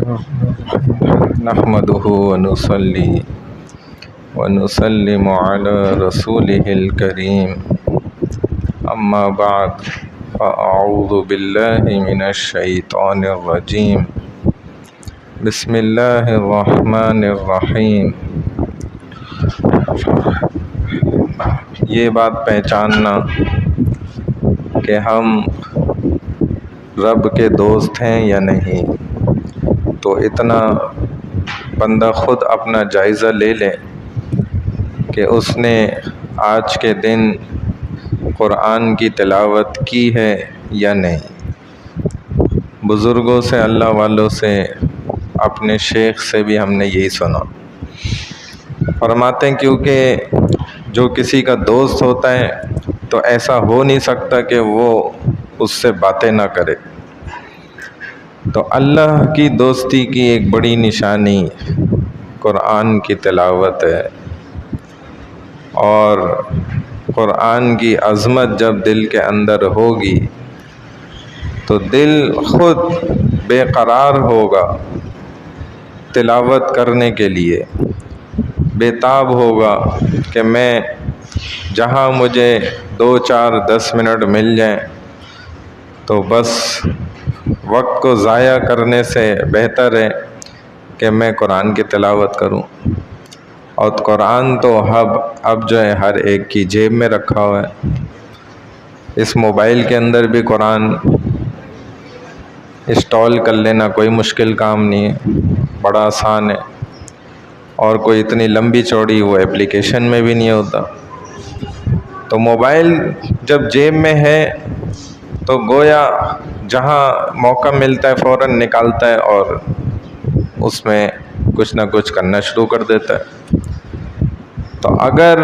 نحمده ونصلي ونسلم على رسوله الكريم أما بعد فأعوذ بالله من الشيطان الرجيم بسم الله الرحمن الرحيم۔ یہ بات پہچاننا کہ ہم رب کے دوست ہیں یا نہیں، تو اتنا بندہ خود اپنا جائزہ لے لے کہ اس نے آج کے دن قرآن کی تلاوت کی ہے یا نہیں۔ بزرگوں سے، اللہ والوں سے، اپنے شیخ سے بھی ہم نے یہی سنا۔ فرماتے ہیں کیونکہ جو کسی کا دوست ہوتا ہے تو ایسا ہو نہیں سکتا کہ وہ اس سے باتیں نہ کرے۔ تو اللہ کی دوستی کی ایک بڑی نشانی قرآن کی تلاوت ہے، اور قرآن کی عظمت جب دل کے اندر ہوگی تو دل خود بے قرار ہوگا تلاوت کرنے کے لیے، بے تاب ہوگا کہ میں جہاں مجھے 2 4 10 منٹ مل جائیں تو بس وقت کو ضائع کرنے سے بہتر ہے کہ میں قرآن کی تلاوت کروں۔ اور قرآن تو اب جو ہے ہر ایک کی جیب میں رکھا ہوا ہے۔ اس موبائل کے اندر بھی قرآن انسٹال کر لینا کوئی مشکل کام نہیں ہے، بڑا آسان ہے، اور کوئی اتنی لمبی چوڑی وہ اپلیکیشن میں بھی نہیں ہوتا۔ تو موبائل جب جیب میں ہے تو گویا جہاں موقع ملتا ہے فوراً نکالتا ہے اور اس میں کچھ نہ کچھ کرنا شروع کر دیتا ہے۔ تو اگر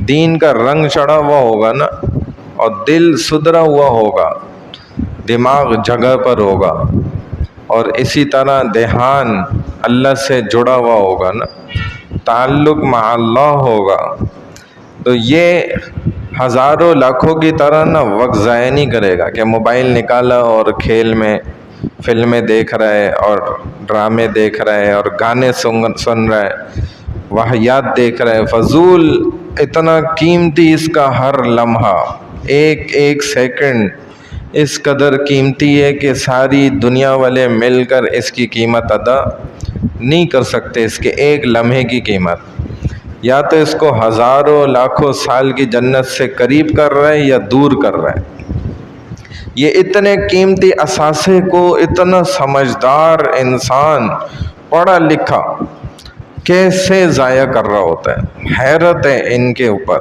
دین کا رنگ چڑھا ہوا ہوگا نا، اور دل سدھرا ہوا ہوگا، دماغ جگہ پر ہوگا، اور اسی طرح دھیان اللہ سے جڑا ہوا ہوگا نا، تعلق مع اللہ ہوگا، تو یہ ہزاروں لاکھوں کی طرح نا وقت ضائع نہیں کرے گا کہ موبائل نکالا اور کھیل میں فلمیں دیکھ رہا ہے اور ڈرامے دیکھ رہا ہے اور گانے سن رہا ہے، واہیات دیکھ رہا ہے، فضول۔ اتنا قیمتی اس کا ہر لمحہ، ایک ایک سیکنڈ اس قدر قیمتی ہے کہ ساری دنیا والے مل کر اس کی قیمت ادا نہیں کر سکتے، اس کے ایک لمحے کی قیمت۔ یا تو اس کو ہزاروں لاکھوں سال کی جنت سے قریب کر رہا ہے یا دور کر رہا ہے۔ یہ اتنے قیمتی اثاثے کو اتنا سمجھدار انسان، پڑھا لکھا، کیسے ضائع کر رہا ہوتا ہے؟ حیرت ہے ان کے اوپر،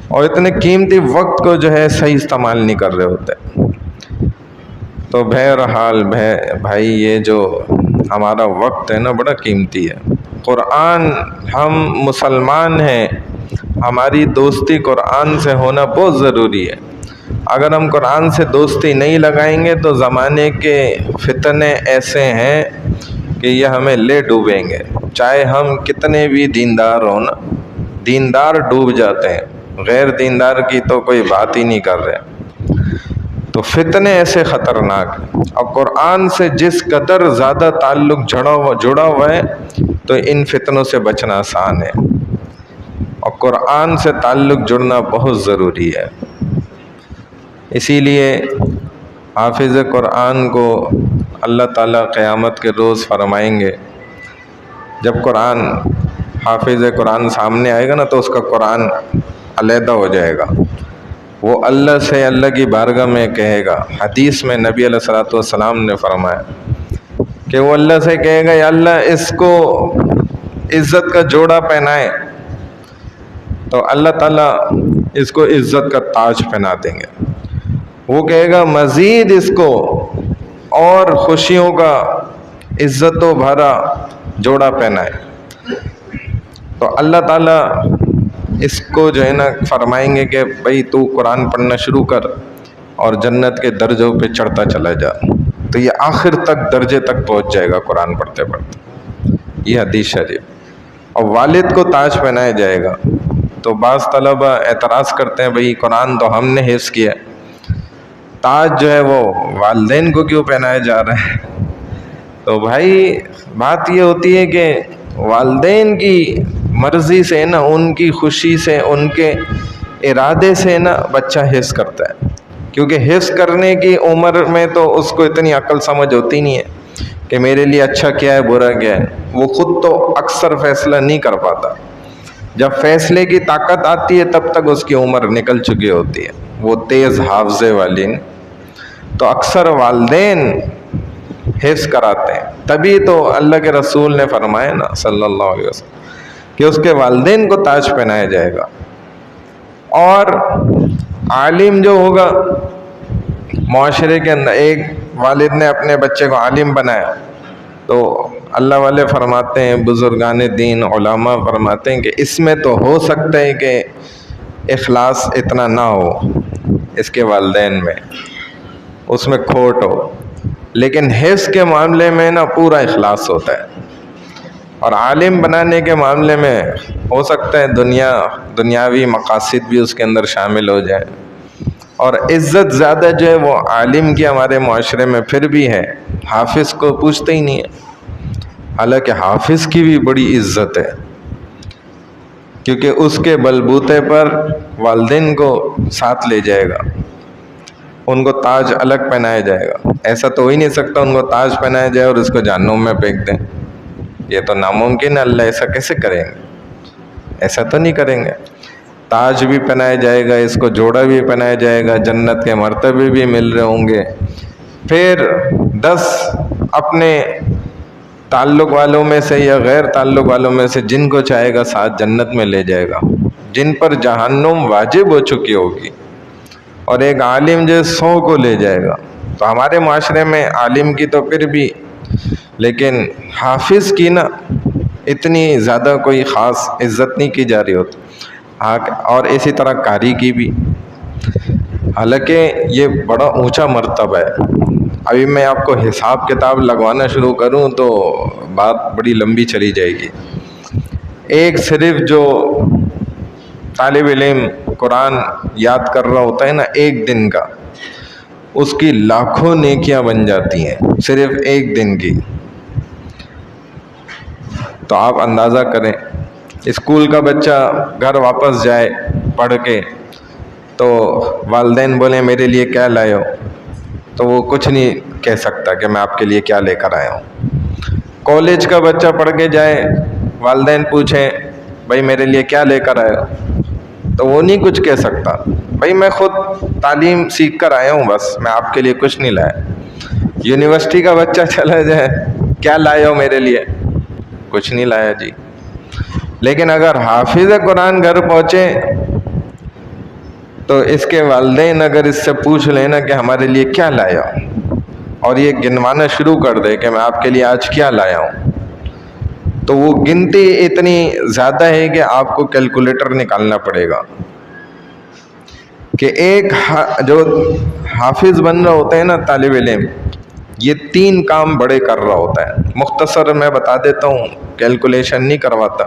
اور اتنے قیمتی وقت کو جو ہے صحیح استعمال نہیں کر رہے ہوتے۔ تو بہرحال بھائی، یہ جو ہمارا وقت ہے نا بڑا قیمتی ہے۔ قرآن، ہم مسلمان ہیں، ہماری دوستی قرآن سے ہونا بہت ضروری ہے۔ اگر ہم قرآن سے دوستی نہیں لگائیں گے تو زمانے کے فتنے ایسے ہیں کہ یہ ہمیں لے ڈوبیں گے، چاہے ہم کتنے بھی دیندار ہوں نا۔ دیندار ڈوب جاتے ہیں، غیر دیندار کی تو کوئی بات ہی نہیں کر رہے۔ تو فتنے ایسے خطرناک ہیں، اور قرآن سے جس قدر زیادہ تعلق جڑا ہوا ہے تو ان فتنوں سے بچنا آسان ہے، اور قرآن سے تعلق جڑنا بہت ضروری ہے۔ اسی لیے حافظ قرآن کو اللہ تعالیٰ قیامت کے روز فرمائیں گے، جب حافظ قرآن سامنے آئے گا نا تو اس کا قرآن علیحدہ ہو جائے گا۔ وہ اللہ سے، اللہ کی بارگاہ میں کہے گا۔ حدیث میں نبی علیہ الصلوۃ والسلام نے فرمایا کہ وہ اللہ سے کہے گا، یا اللہ اس کو عزت کا جوڑا پہنائے، تو اللہ تعالیٰ اس کو عزت کا تاج پہنا دیں گے۔ وہ کہے گا مزید اس کو اور خوشیوں کا عزتوں بھرا جوڑا پہنائے، تو اللہ تعالیٰ اس کو جو ہے نا فرمائیں گے کہ بھئی تو قرآن پڑھنا شروع کر اور جنت کے درجوں پہ چڑھتا چلا جا، تو یہ آخر تک درجے تک پہنچ جائے گا قرآن پڑھتے پڑھتے۔ یہ حدیث شریف۔ اور والد کو تاج پہنایا جائے گا، تو بعض طلبہ اعتراض کرتے ہیں بھئی قرآن تو ہم نے حفظ کیا ہے، تاج جو ہے وہ والدین کو کیوں پہنایا جا رہا ہے؟ تو بھائی بات یہ ہوتی ہے کہ والدین کی مرضی سے نا، ان کی خوشی سے، ان کے ارادے سے نا بچہ حفظ کرتا ہے، کیونکہ حفظ کرنے کی عمر میں تو اس کو اتنی عقل سمجھ ہوتی نہیں ہے کہ میرے لیے اچھا کیا ہے برا کیا ہے. وہ خود تو اکثر فیصلہ نہیں کر پاتا. جب فیصلے کی طاقت آتی ہے تب تک اس کی عمر نکل چکی ہوتی ہے، وہ تیز حافظے والی. تو اکثر والدین حفظ کراتے ہیں. تبھی تو اللہ کے رسول نے فرمایا نا صلی اللہ علیہ وسلم کہ اس کے والدین کو تاج پہنایا جائے گا. اور عالم جو ہوگا معاشرے کے اندر، ایک والد نے اپنے بچے کو عالم بنایا تو اللہ والے فرماتے ہیں، بزرگان دین علماء فرماتے ہیں کہ اس میں تو ہو سکتا ہے کہ اخلاص اتنا نہ ہو اس کے والدین میں، اس میں کھوٹ ہو، لیکن حفظ کے معاملے میں نا پورا اخلاص ہوتا ہے. اور عالم بنانے کے معاملے میں ہو سکتا ہے دنیاوی مقاصد بھی اس کے اندر شامل ہو جائیں. اور عزت زیادہ جو ہے وہ عالم کی ہمارے معاشرے میں پھر بھی ہے، حافظ کو پوچھتے ہی نہیں ہے. حالانکہ حافظ کی بھی بڑی عزت ہے، کیونکہ اس کے بلبوتے پر والدین کو ساتھ لے جائے گا، ان کو تاج الگ پہنایا جائے گا. ایسا تو ہو ہی نہیں سکتا ان کو تاج پہنایا جائے اور اس کو جہنم میں پھینک دیں، یہ تو ناممکن ہے. اللہ ایسا کیسے کریں گے؟ ایسا تو نہیں کریں گے. تاج بھی پہنایا جائے گا، اس کو جوڑا بھی پہنایا جائے گا، جنت کے مرتبے بھی مل رہے ہوں گے. پھر 10 اپنے تعلق والوں میں سے یا غیر تعلق والوں میں سے جن کو چاہے گا ساتھ جنت میں لے جائے گا، جن پر جہنم واجب ہو چکی ہوگی. اور ایک عالم جو 100 کو لے جائے گا. تو ہمارے معاشرے میں عالم کی تو پھر بھی، لیکن حافظ کی نا اتنی زیادہ کوئی خاص عزت نہیں کی جا رہی ہوتی. اور اسی طرح قاری کی بھی، حالانکہ یہ بڑا اونچا مرتبہ ہے. ابھی میں آپ کو حساب کتاب لگوانا شروع کروں تو بات بڑی لمبی چلی جائے گی. ایک صرف جو طالب علم قرآن یاد کر رہا ہوتا ہے نا ایک دن کا، اس کی لاکھوں نیکیاں بن جاتی ہیں صرف ایک دن کی. تو آپ اندازہ کریں، اسکول کا بچہ گھر واپس جائے پڑھ کے تو والدین بولیں میرے لیے کیا لائے ہو، تو وہ کچھ نہیں کہہ سکتا کہ میں آپ کے لیے کیا لے کر آیا ہوں. کالج کا بچہ پڑھ کے جائے، والدین پوچھیں بھائی میرے لیے کیا لے کر آئے ہو، تو وہ نہیں کچھ کہہ سکتا، بھائی میں خود تعلیم سیکھ کر آیا ہوں، بس میں آپ کے لیے کچھ نہیں لایا. یونیورسٹی کا بچہ چلا جائے، کیا لائے ہو میرے لیے، کچھ نہیں لایا جی. لیکن اگر حافظ قرآن گھر پہنچے تو اس کے والدین اگر اس سے پوچھ لینا کہ ہمارے لیے کیا لایا، اور یہ گنوانا شروع کر دے کہ میں آپ کے لیے آج کیا لایا ہوں، تو وہ گنتی اتنی زیادہ ہے کہ آپ کو کیلکولیٹر نکالنا پڑے گا. کہ ایک جو حافظ بن رہا ہوتا ہے نا طالب علم، یہ 3 کام بڑے کر رہا ہوتا ہے. مختصر میں بتا دیتا ہوں، کیلکولیشن نہیں کرواتا.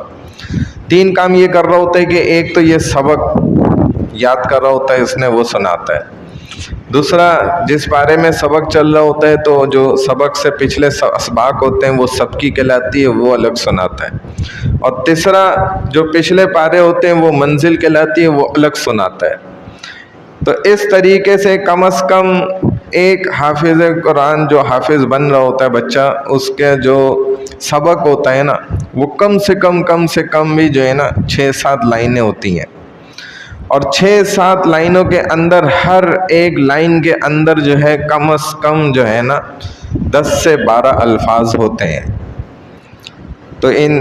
3 کام یہ کر رہا ہوتا ہے کہ ایک تو یہ سبق یاد کر رہا ہوتا ہے، اس نے وہ سناتا ہے. دوسرا، جس بارے میں سبق چل رہا ہوتا ہے تو جو سبق سے پچھلے اسباق ہوتے ہیں وہ سبکی کہلاتی ہے، وہ الگ سناتا ہے. اور تیسرا، جو پچھلے پارے ہوتے ہیں وہ منزل کہلاتی ہے، وہ الگ سناتا ہے. تو اس طریقے سے کم از کم ایک حافظ قرآن جو حافظ بن رہا ہوتا ہے بچہ، اس کے جو سبق ہوتا ہے نا وہ کم سے کم بھی جو ہے نا 6-7 لائنیں ہوتی ہیں. اور 6-7 لائنوں کے اندر ہر ایک لائن کے اندر جو ہے کم از کم جو ہے نا 10 سے 12 الفاظ ہوتے ہیں. تو ان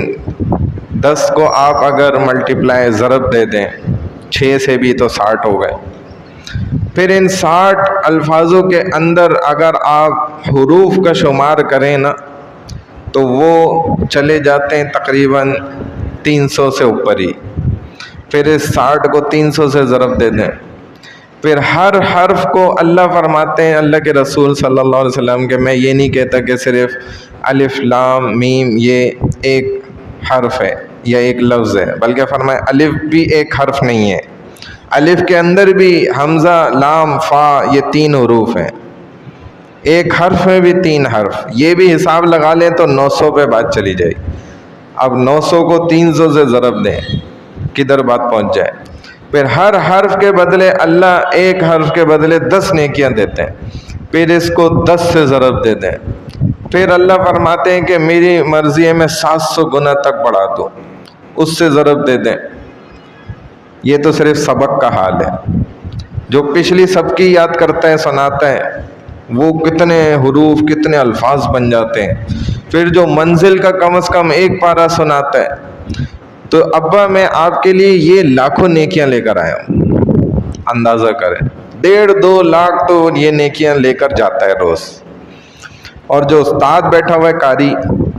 10 کو آپ اگر ملٹیپلائی ضرب دے دیں 6 سے بھی تو 60 ہو گئے. پھر ان 60 الفاظوں کے اندر اگر آپ حروف کا شمار کریں نا تو وہ چلے جاتے ہیں تقریباً 300 سے اوپر ہی. پھر اس 60 کو 300 سے ضرب دے دیں. پھر ہر حرف کو اللہ فرماتے ہیں، اللہ کے رسول صلی اللہ علیہ وسلم، کہ میں یہ نہیں کہتا کہ صرف الف لام میم یہ ایک حرف ہے یا ایک لفظ ہے، بلکہ فرمایا الف بھی ایک حرف نہیں ہے. الف کے اندر بھی حمزہ، لام، فا یہ 3 حروف ہیں. ایک حرف میں بھی 3 حرف، یہ بھی حساب لگا لیں تو 900 پہ بات چلی جائے. اب 900 کو 300 سے ضرب دیں، کدھر بات پہنچ جائے. پھر ہر حرف کے بدلے اللہ ایک حرف کے بدلے 10 نیکیاں دیتے ہیں. پھر اس کو 10 سے ضرب دے دیں. پھر اللہ فرماتے ہیں کہ میری مرضی ہے میں 700 گنا تک بڑھا دوں، اس سے ضرب دے دیں. یہ تو صرف سبق کا حال ہے. جو پچھلی سب کی یاد کرتا ہے سناتا ہے وہ کتنے حروف کتنے الفاظ بن جاتے ہیں. پھر جو منزل کا کم از کم ایک پارہ سناتا ہے، تو ابا میں آپ کے لیے یہ لاکھوں نیکیاں لے کر آیا ہوں. اندازہ کریں 1.5-2 لاکھ تو یہ نیکیاں لے کر جاتا ہے روز. اور جو استاد بیٹھا ہوا ہے قاری،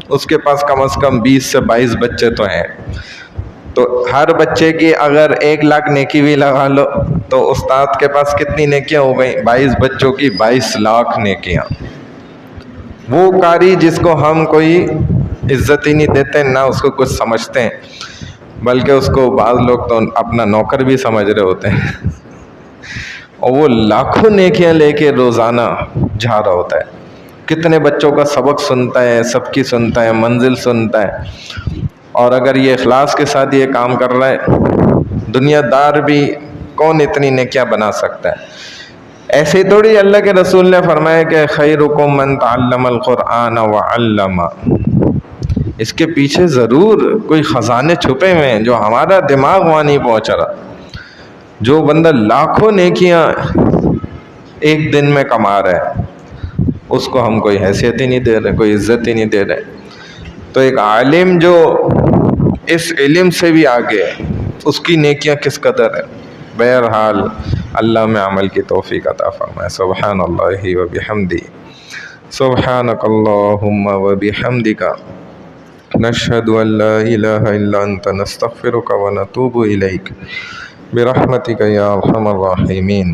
اس کے پاس کم از کم 20 سے 22 بچے تو ہیں. تو ہر بچے کی اگر 1 لاکھ نیکی بھی لگا لو تو استاد کے پاس کتنی نیکیاں ہو گئیں؟ 22 بچوں کی 22 لاکھ نیکیاں. وہ قاری جس کو ہم کوئی عزت ہی نہیں دیتے، نہ اس کو کچھ سمجھتے ہیں، بلکہ اس کو بعض لوگ تو اپنا نوکر بھی سمجھ رہے ہوتے ہیں اور وہ لاکھوں نیکیاں لے کے روزانہ جا رہا ہوتا ہے. کتنے بچوں کا سبق سنتا ہے، سب کی سنتا ہے، منزل سنتا ہے. اور اگر یہ اخلاص کے ساتھ یہ کام کر رہا ہے، دنیا دار بھی کون اتنی نیکیاں بنا سکتا ہے؟ ایسے تھوڑی اللہ کے رسول نے فرمایا کہ خیرکم من تعلم القرآن وعلم. اس کے پیچھے ضرور کوئی خزانے چھپے ہوئے ہیں جو ہمارا دماغ وہاں نہیں پہنچ رہا. جو بندہ لاکھوں نیکیاں ایک دن میں کما رہا ہے، اس کو ہم کوئی حیثیت ہی نہیں دے رہے، کوئی عزت ہی نہیں دے رہے. تو ایک عالم جو اس علم سے بھی آگے ہے، اس کی نیکیاں کس قدر ہے. بہرحال اللہ میں عمل کی توفیق عطا فرمائے. سبحان اللہ و بحمدہ، سبحانک اللہم و بحمدک، نشہد ان لا الہ الا انت، نستغفرک و نتوب الیک، برحمتک یا ارحم الراحمین.